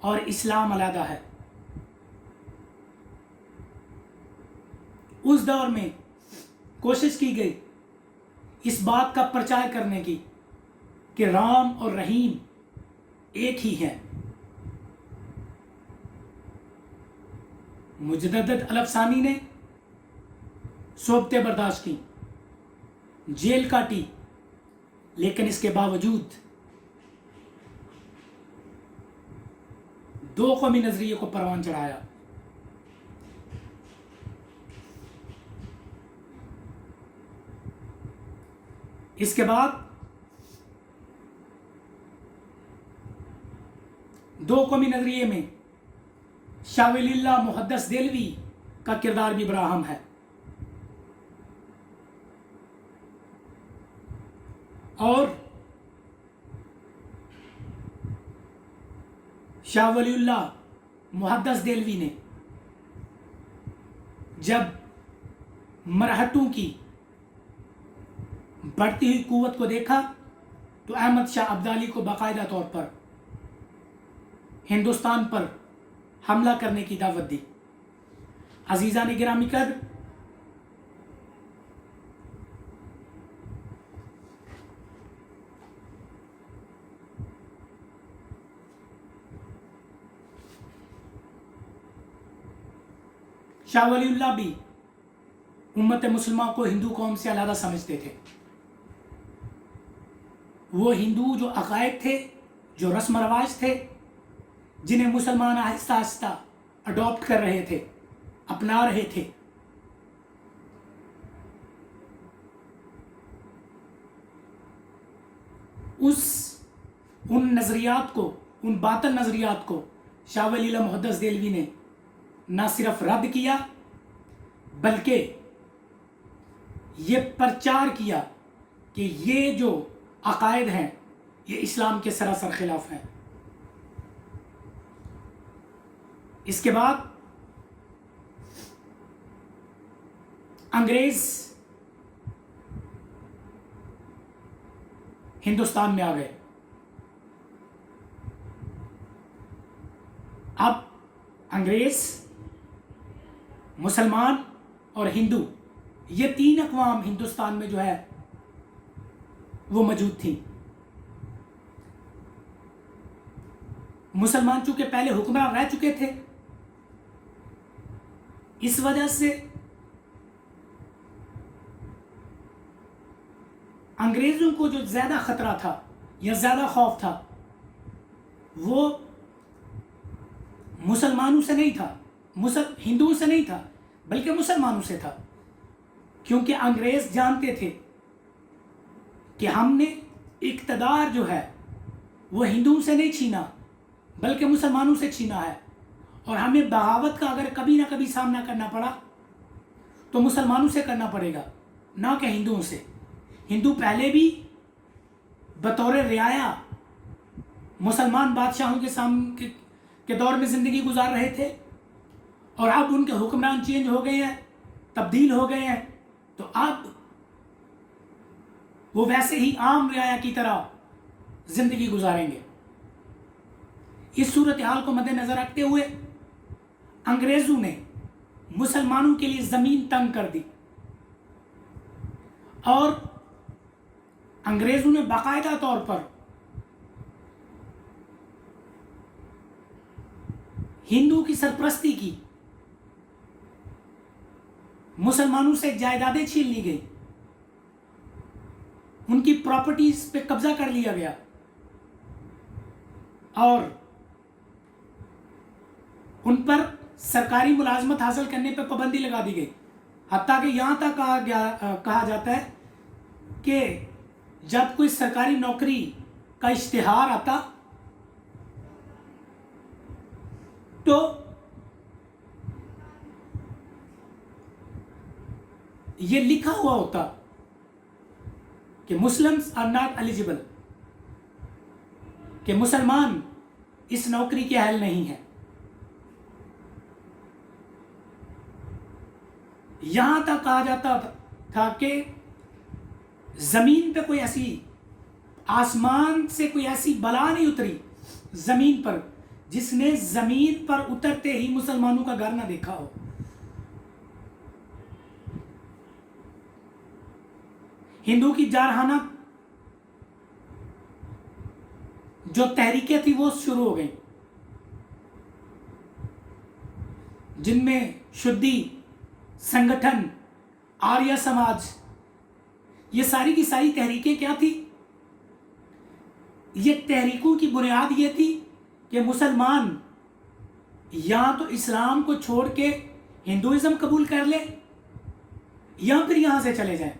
اور اسلام علیحدہ ہے. اس دور میں کوشش کی گئی اس بات کا پرچار کرنے کی کہ رام اور رحیم ایک ہی ہیں. مجدد الفسانی نے صحبتیں برداشت کی، جیل کاٹی، لیکن اس کے باوجود دو قومی نظریے کو پروان چڑھایا. اس کے بعد دو قومی نظریے میں شاہ ولی اللہ محدث دہلوی کا کردار بھی بڑا اہم ہے. اور شاہ ولی اللہ محدث دہلوی نے جب مرہٹوں کی بڑھتی ہوئی قوت کو دیکھا تو احمد شاہ ابدالی کو باقاعدہ طور پر ہندوستان پر حملہ کرنے کی دعوت دی. عزیزان گرامی قدر، شاہ ولی اللہ بھی امت مسلمہ کو ہندو قوم سے علیحدہ سمجھتے تھے. وہ ہندو جو عقائد تھے، جو رسم و رواج تھے، جنہیں مسلمان آہستہ آہستہ اڈاپٹ کر رہے تھے، اپنا رہے تھے، ان نظریات کو، ان باطل نظریات کو شاہ ولی اللہ محدث دہلوی نے نہ صرف رد کیا بلکہ یہ پرچار کیا کہ یہ جو عقائد ہیں یہ اسلام کے سراسر خلاف ہیں. اس کے بعد انگریز ہندوستان میں آ گئے. اب انگریز، مسلمان اور ہندو، یہ تین اقوام ہندوستان میں جو ہے وہ موجود تھیں. مسلمان چونکہ پہلے حکمران رہ چکے تھے، اس وجہ سے انگریزوں کو جو زیادہ خطرہ تھا یا زیادہ خوف تھا وہ مسلمانوں سے نہیں تھا، ہندوؤں سے نہیں تھا، بلکہ مسلمانوں سے تھا. کیونکہ انگریز جانتے تھے کہ ہم نے اقتدار جو ہے وہ ہندوؤں سے نہیں چھینا بلکہ مسلمانوں سے چھینا ہے، اور ہمیں بغاوت کا اگر کبھی نہ کبھی سامنا کرنا پڑا تو مسلمانوں سے کرنا پڑے گا، نہ کہ ہندوؤں سے. ہندو پہلے بھی بطور رعایا مسلمان بادشاہوں کے دور میں زندگی گزار رہے تھے، اور اب ان کے حکمران چینج ہو گئے ہیں، تبدیل ہو گئے ہیں، تو اب وہ ویسے ہی عام رعایا کی طرح زندگی گزاریں گے. اس صورتحال کو مد نظر رکھتے ہوئے انگریزوں نے مسلمانوں کے لیے زمین تنگ کر دی، اور انگریزوں نے باقاعدہ طور پر ہندو کی سرپرستی کی. مسلمانوں سے جائیدادیں چھین لی گئی، ان کی پراپرٹیز پہ قبضہ کر لیا گیا، اور ان پر سرکاری ملازمت حاصل کرنے پہ پابندی لگا دی گئی. حتیٰ کہ یہاں تک کہا جاتا ہے کہ جب کوئی سرکاری نوکری کا اشتہار آتا تو یہ لکھا ہوا ہوتا کہ مسلمز آر ناٹ ایلیجیبل، کہ مسلمان اس نوکری کے اہل نہیں ہے. یہاں تک کہا جاتا تھا کہ زمین پہ کوئی ایسی، آسمان سے کوئی ایسی بلا نہیں اتری زمین پر جس نے زمین پر اترتے ہی مسلمانوں کا گھر نہ دیکھا ہو. ہندو کی جارحانہ جو تحریکیں تھی وہ شروع ہو گئیں، جن میں شدھی سنگٹھن، آریہ سماج، یہ ساری کی ساری تحریکیں کیا تھی؟ یہ تحریکوں کی بنیاد یہ تھی کہ مسلمان یا تو اسلام کو چھوڑ کے ہندوازم قبول کر لے یا پھر یہاں سے چلے جائیں.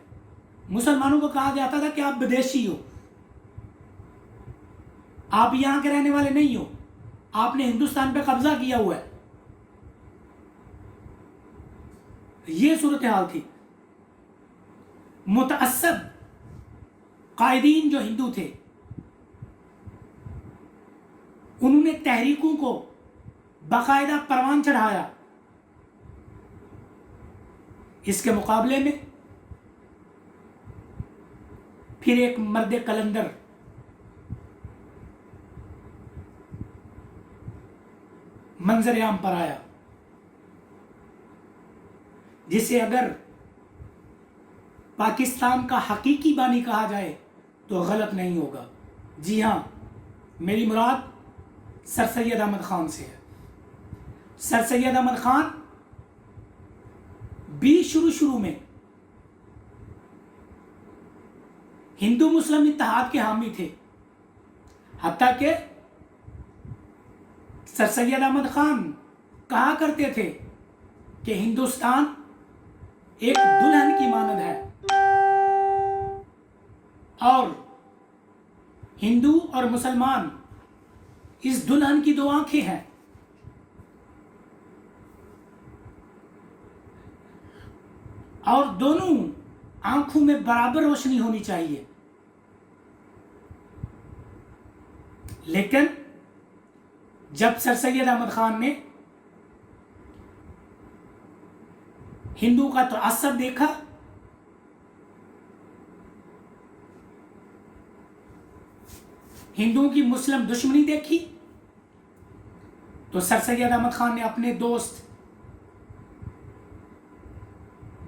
مسلمانوں کو کہا جاتا تھا کہ آپ بدیشی ہو، آپ یہاں کے رہنے والے نہیں ہو، آپ نے ہندوستان پہ قبضہ کیا ہوا ہے. یہ صورتحال تھی. متعصب قائدین جو ہندو تھے انہوں نے تحریکوں کو باقاعدہ پروان چڑھایا. اس کے مقابلے میں پھر ایک مرد قلندر منظر عام پر آیا، جسے اگر پاکستان کا حقیقی بانی کہا جائے تو غلط نہیں ہوگا. جی ہاں، میری مراد سر سید احمد خان سے ہے. سر سید احمد خان بھی شروع میں ہندو مسلم اتحاد کے حامی تھے، حتیٰ کہ سر سید احمد خان کہا کرتے تھے کہ ہندوستان ایک دلہن کی مانند ہے اور ہندو اور مسلمان اس دلہن کی دو آنکھیں ہیں. اور دونوں آنکھوں میں برابر روشنی ہونی چاہیے. لیکن جب سر سید احمد خان نے ہندو کا تعصب دیکھا ہندوؤں کی مسلم دشمنی دیکھی تو سر سید احمد خان نے اپنے دوست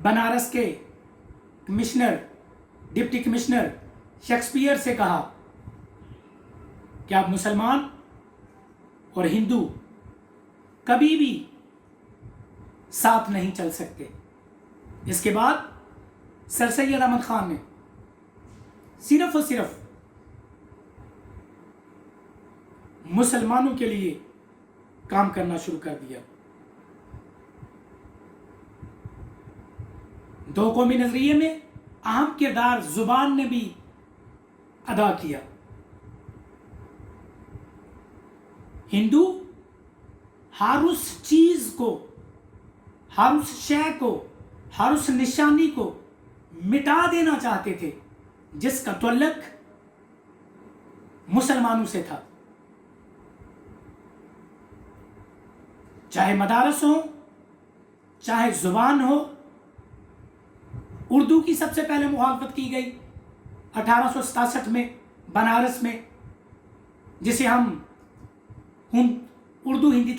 بنارس کے کمشنر ڈپٹی کمشنر شیکسپیئر سے کہا کہ آپ مسلمان اور ہندو کبھی بھی ساتھ نہیں چل سکتے. اس کے بعد سر سید احمد خان نے صرف اور صرف مسلمانوں کے لیے کام کرنا شروع کر دیا. دو قومی نظریے میں اہم کردار زبان نے بھی ادا کیا. ہندو ہر اس چیز کو، ہر اس شے کو، ہر اس نشانی کو مٹا دینا چاہتے تھے جس کا تعلق مسلمانوں سے تھا. چاہے مدارس ہو، چاہے زبان ہو. اردو کی سب سے پہلے مخالفت کی گئی 1867 میں بنارس میں، جسے ہم اردو ہندی